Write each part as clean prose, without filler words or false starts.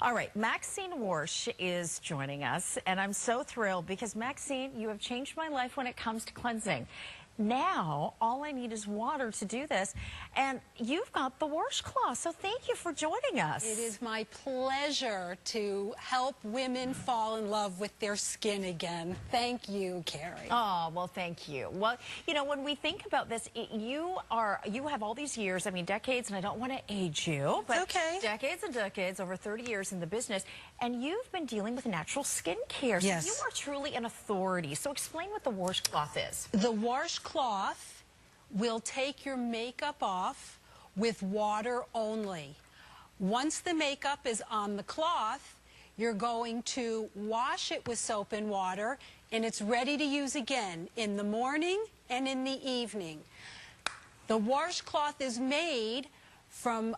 All right, Maxine Warsh is joining us, and I'm so thrilled because, Maxine, you have changed my life when it comes to cleansing. Now, all I need is water to do this, and you've got the Warsh Cloth, so thank you for joining us. It is my pleasure to help women fall in love with their skin again. Thank you, Carrie. Oh, well, thank you. Well, you know, when we think about this, you have all these years, I mean, decades, and I don't want to age you, but okay. Decades and decades, over 30 years in the business, and you've been dealing with natural skincare. Yes. So you are truly an authority. So explain what the Warsh Cloth is. The Warsh Cloth will take your makeup off with water only. Once the makeup is on the cloth, you're going to wash it with soap and water, and it's ready to use again in the morning and in the evening. The Warsh Cloth is made from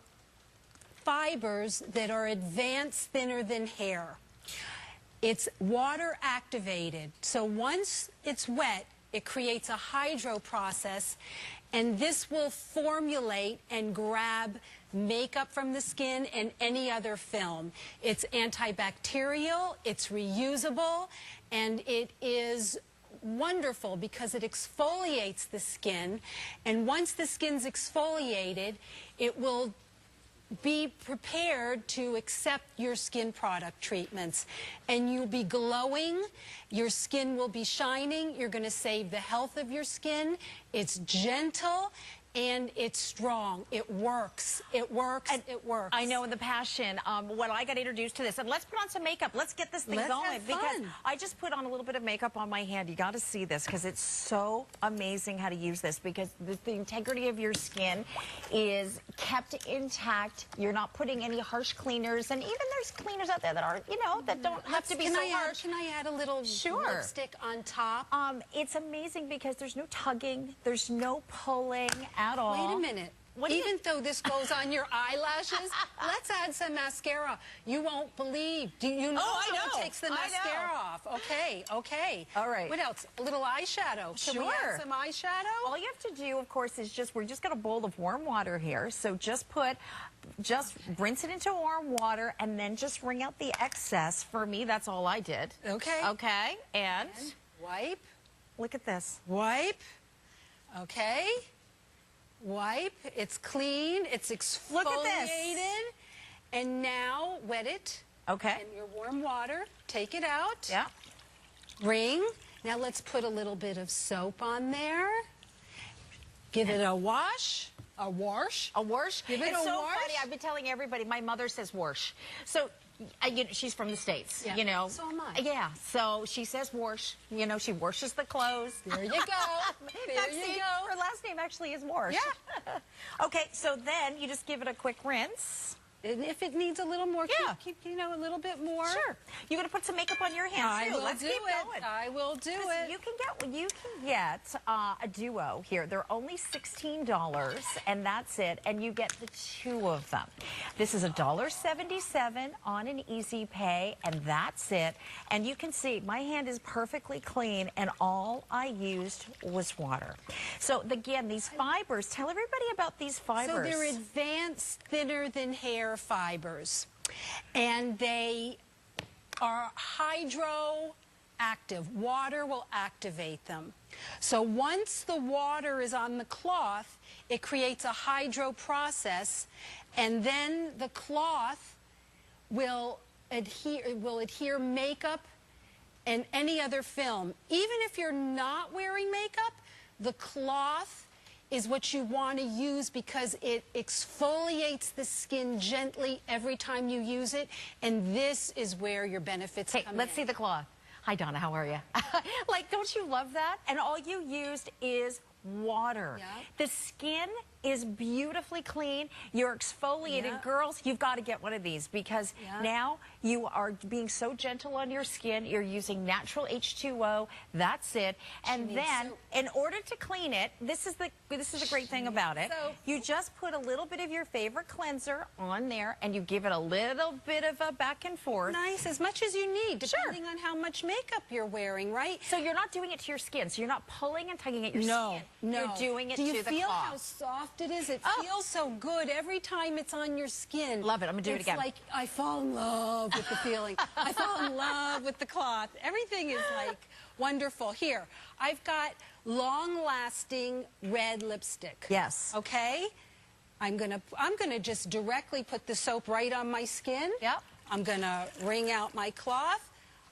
fibers that are advanced thinner than hair. It's water activated, so once it's wet, it creates a hydro process, and this will formulate and grab makeup from the skin and any other film. It's antibacterial, it's reusable, and it is wonderful because it exfoliates the skin, and once the skin's exfoliated, it will be prepared to accept your skin product treatments, and you'll be glowing, your skin will be shining, you're going to save the health of your skin. It's gentle and it's strong. It works. It works. It works. I know, in the passion, when I got introduced to this, and let's put on some makeup. Let's get this thing going, because I just put on a little bit of makeup on my hand. You got to see this because it's so amazing how to use this, because the integrity of your skin is kept intact. You're not putting any harsh cleaners, and even there's cleaners out there that are, you know, that don't have to be so harsh. Can I add a little lipstick on top? It's amazing because there's no tugging, there's no pulling at all. Wait a minute. Even though this goes on your eyelashes, let's add some mascara. You won't believe. Do you know how it takes the mascara off? Okay, okay. All right. What else? A little eyeshadow. Can we add some eyeshadow? All you have to do, of course, is we're just got a bowl of warm water here. So just rinse it into warm water and then just wring out the excess. For me, that's all I did. Okay. Okay. And wipe. Look at this. Wipe. Okay. Wipe. It's clean. It's exfoliated. Look at this. And now wet it. Okay. In your warm water. Take it out. Yeah. Wring. Now let's put a little bit of soap on there. Give it a wash. A wash. A wash. Give it it's a so wash. funny. I've been telling everybody. My mother says Warsh. So. She's from the States, you know. So am I. Yeah, so she says Warsh. You know, she washes the clothes. There you go. There you go. Her last name actually is Warsh. Yeah. Okay, so then you just give it a quick rinse. And if it needs a little more, keep you know, a little bit more. Sure. You're going to put some makeup on your hands, too. Let's keep going. I will do it. You can get a duo here. They're only $16, and that's it. And you get the two of them. This is $1.77 on an easy pay, and that's it. And you can see my hand is perfectly clean, and all I used was water. So again, these fibers. Tell everybody about these fibers. So they're advanced, thinner than hair fibers, and they are hydroactive. Water will activate them. So once the water is on the cloth, it creates a hydro process, and then the cloth will adhere makeup and any other film. Even if you're not wearing makeup, the cloth is what you want to use because it exfoliates the skin gently every time you use it, and this is where your benefits come in. Let's see the cloth. Hi, Donna, how are you? Like, don't you love that? And all you used is water. Yeah. The skin is beautifully clean. You're exfoliated. Yeah. Girls, you've got to get one of these, because now you are being so gentle on your skin. You're using natural H2O. That's it. And then, in order to clean it, this is the great thing about it. You just put a little bit of your favorite cleanser on there, and you give it a little bit of a back and forth. Nice, as much as you need, depending on how much makeup you're wearing, right? So you're not doing it to your skin. So you're not pulling and tugging at your skin. No. You're doing it Do to you the feel cloth. how soft it is? It feels so good every time it's on your skin. Love it. I'm going to do it again. It's like I fall in love with the feeling. I fall in love with the cloth. Everything is like wonderful. Here, I've got long-lasting red lipstick. Yes. Okay? I'm gonna just directly put the soap right on my skin. Yep. I'm gonna wring out my cloth.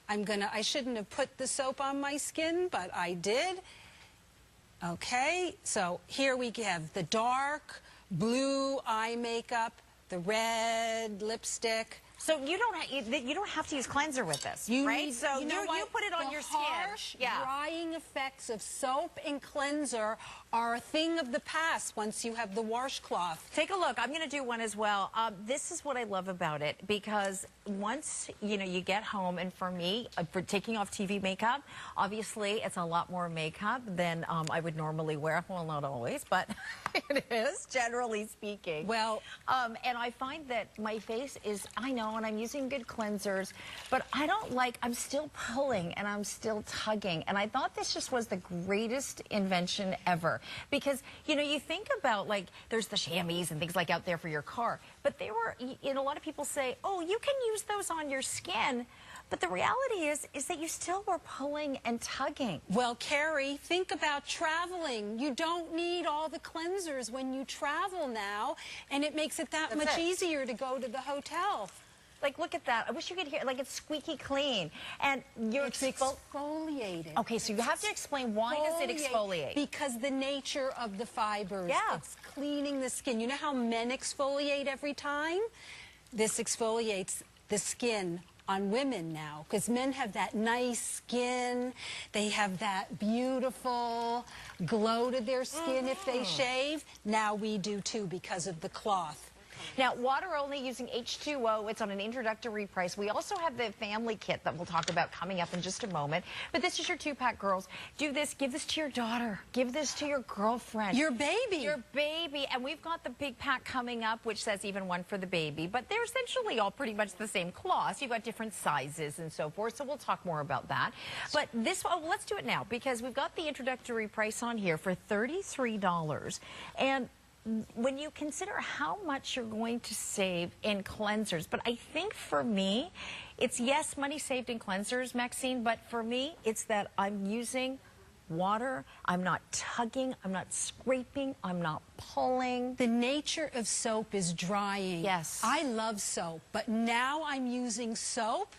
I shouldn't have put the soap on my skin, but I did. Okay, so here we have the dark blue eye makeup, the red lipstick. So you don't have to use cleanser with this, right? So you put it on your skin. Harsh, drying effects of soap and cleanser are a thing of the past once you have the Warsh Cloth. Take a look. I'm going to do one as well. This is what I love about it, because once you get home, and for me, for taking off TV makeup, obviously it's a lot more makeup than I would normally wear. Well, not always, but it is, generally speaking. Well, and I find that my face is, I know, and I'm using good cleansers, but I don't like, I'm still pulling and I'm still tugging. And I thought this just was the greatest invention ever. Because, you think about, like, there's the chamois and things like out there for your car. But they were, a lot of people say, oh, you can use those on your skin. But the reality is that you still were pulling and tugging. Well, Carrie, think about traveling. You don't need all the cleansers when you travel now, and it makes it that much easier to go to the hotel. Like, look at that. I wish you could hear, like, it's squeaky clean. And you're exfoliating. Okay, so you have to explain, why does it exfoliate? Because the nature of the fibers. Yeah. It's cleaning the skin. You know how men exfoliate every time? This exfoliates the skin on women now, because men have that nice skin. They have that beautiful glow to their skin if they shave. Now we do too, because of the cloth. Now, water only, using H2O. It's on an introductory price. We also have the family kit that we'll talk about coming up in just a moment. But this is your 2-pack, girls. Do this. Give this to your daughter. Give this to your girlfriend. Your baby. Your baby. And we've got the big pack coming up, which says even one for the baby. But they're essentially all pretty much the same cloths. You've got different sizes and so forth. So we'll talk more about that. But this, let's do it now, because we've got the introductory price on here for $33. And when you consider how much you're going to save in cleansers, but I think for me, it's, yes, money saved in cleansers, Maxine, but for me, it's that I'm using water, I'm not tugging, I'm not scraping, I'm not pulling. The nature of soap is drying. Yes. I love soap, but now I'm using soap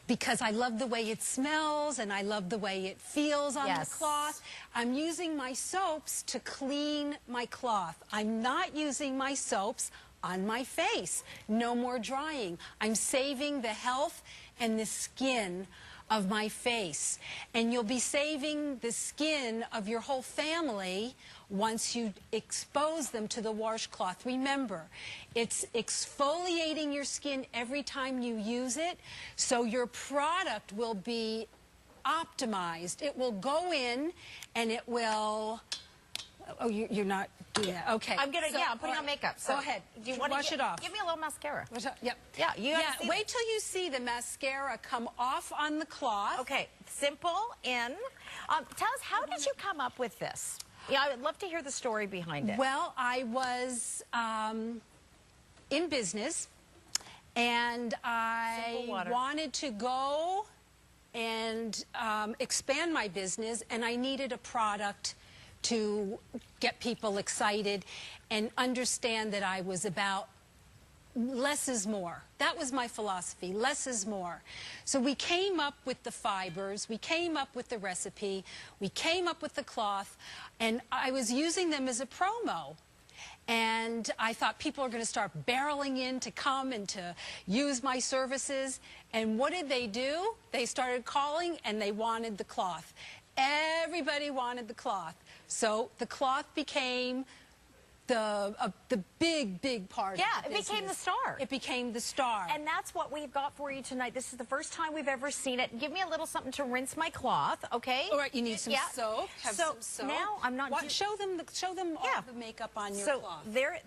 because I love the way it smells and I love the way it feels on the cloth. I'm using my soaps to clean my cloth. I'm not using my soaps on my face. No more drying. I'm saving the health and the skin of my face. And you'll be saving the skin of your whole family once you expose them to the Warsh Cloth. Remember, it's exfoliating your skin every time you use it, so your product will be optimized. It will go in and it will... Oh, you're not doing that. Okay. I'm gonna, I'm putting on makeup. So go ahead. Do you want to wash it off? Give me a little mascara. Yep. Yeah, wait till you see the mascara come off on the cloth. Okay, simple in. Tell us, how did you come up with this? Yeah, I would love to hear the story behind it. Well, I was in business, and I wanted to go and expand my business, and I needed a product to get people excited and understand that I was about less is more. That was my philosophy, less is more. So we came up with the fibers, we came up with the recipe, we came up with the cloth, and I was using them as a promo. And I thought people are going to start barreling in to come and to use my services. And what did they do? They started calling and they wanted the cloth. Everybody wanted the cloth. So the cloth became the big part. Yeah, of the it became the business. star. It became the star. And that's what we've got for you tonight. This is the first time we've ever seen it. Give me a little something to rinse my cloth, okay? All right, you need some soap. Have so some soap. now I'm not. Show them all the makeup on your cloth. So there,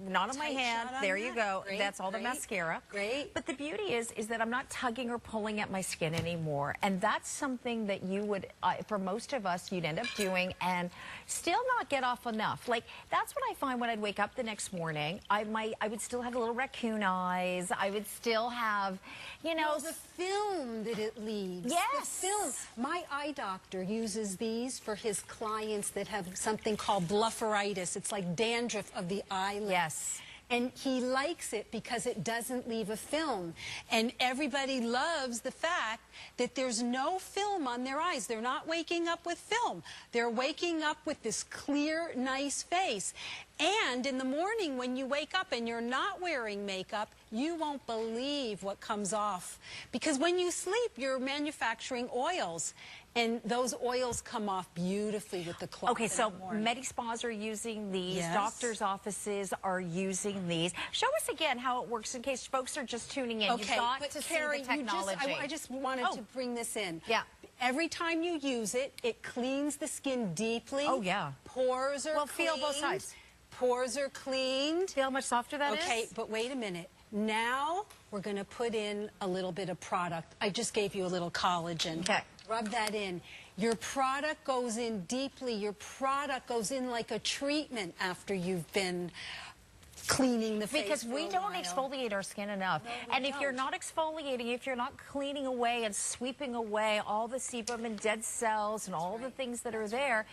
not on my Tight hand. shot on There you that. go. Great, That's all the great, mascara. great. But the beauty is that I'm not tugging or pulling at my skin anymore, and that's something that you would, for most of us, you'd end up doing and still not get off enough. Like that's what I find when I'd wake up the next morning. I would still have the little raccoon eyes. I would still have, you know, the film that it leaves. Yes. The film. My eye doctor uses these for his clients that have something called blepharitis. It's like dandruff of the eyelid. Yes. And he likes it because it doesn't leave a film. And everybody loves the fact that there's no film on their eyes. They're not waking up with film. They're waking up with this clear, nice face. And in the morning when you wake up and you're not wearing makeup, you won't believe what comes off. Because when you sleep, you're manufacturing oils. And those oils come off beautifully with the cloth. Okay, so medi-spas are using these. Yes. Doctors' offices are using these. Show us again how it works in case folks are just tuning in. Okay, You've got but to Carrie, see the technology. I just wanted to bring this in. Yeah. Every time you use it, it cleans the skin deeply. Oh, yeah. Pores are Well, cleaned. feel both sides. Pores are cleaned. See how much softer that is? Okay, but wait a minute. Now we're going to put in a little bit of product. I just gave you a little collagen. Okay. Rub that in. Your product goes in deeply. Your product goes in like a treatment after you've been cleaning the face. Because we don't exfoliate our skin enough. And if you're not exfoliating, if you're not cleaning away and sweeping away all the sebum and dead cells and all the things that are there,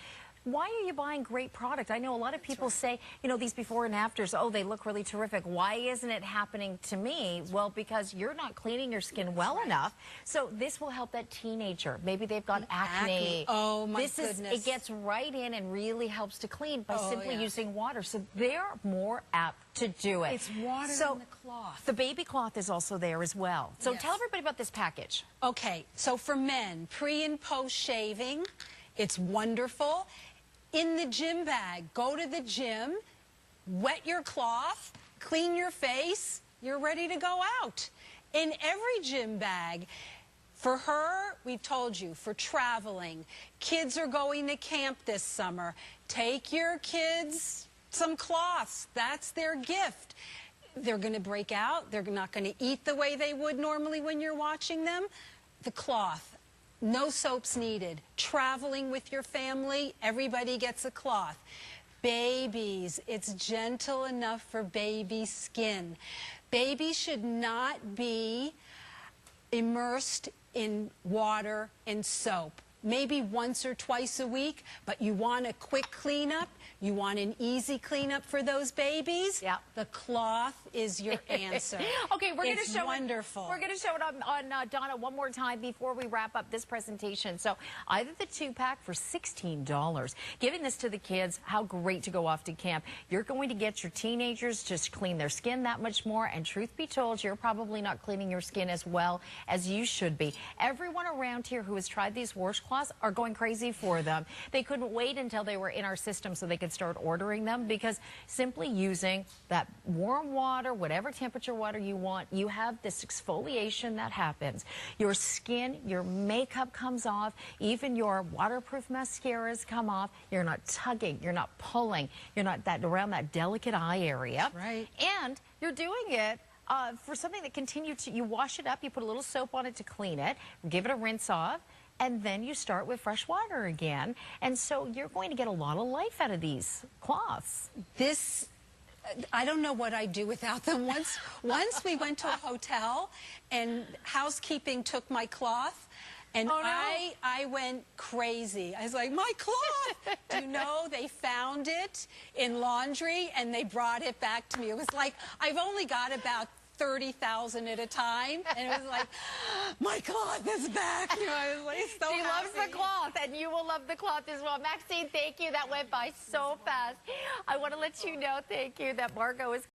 why are you buying great product? I know a lot of people say, you know, these before and afters, oh, they look really terrific. Why isn't it happening to me? Well, because you're not cleaning your skin well enough. So this will help that teenager. Maybe they've got acne. Oh, my goodness. It gets right in and really helps to clean by simply using water. So they're more apt to do it. It's water in the cloth. The baby cloth is also there as well. So tell everybody about this package. Okay, so for men, pre and post shaving, it's wonderful. In the gym bag, go to the gym, wet your cloth, clean your face, you're ready to go out. In every gym bag, for her, we've told you, for traveling, kids are going to camp this summer. Take your kids some cloths. That's their gift. They're going to break out. They're not going to eat the way they would normally when you're watching them. The cloth. No soaps needed. Traveling with your family, everybody gets a cloth. Babies, it's gentle enough for baby skin. Babies should not be immersed in water and soap. Maybe once or twice a week, but you want a quick cleanup. You want an easy cleanup for those babies. Yeah. The cloth is your answer. Okay, we're going to show wonderful. We're going to show it on Donna one more time before we wrap up this presentation. So either the 2-pack for $16, giving this to the kids, how great to go off to camp. You're going to get your teenagers to clean their skin that much more. And truth be told, you're probably not cleaning your skin as well as you should be. Everyone around here who has tried these Warsh Cloths are going crazy for them. They couldn't wait until they were in our system so they could start ordering them, because simply using that warm water, whatever temperature water you want, you have this exfoliation that happens. Your skin, your makeup comes off, even your waterproof mascaras come off. You're not tugging, you're not pulling, you're not around that delicate eye area. Right. And you're doing it for something that you wash it up, you put a little soap on it to clean it, give it a rinse off, and then you start with fresh water again. And so you're going to get a lot of life out of these cloths. I don't know what I'd do without them. Once we went to a hotel and housekeeping took my cloth, and I went crazy. I was like, my cloth! Do you know, they found it in laundry and they brought it back to me. It was like, I've only got about 30,000 at a time, and it was like, my cloth is back. You know, I was like, so She loves happy. the cloth, and you will love the cloth as well. Maxine, thank you. That went by so fast. I want to let you know, thank you, that Margot is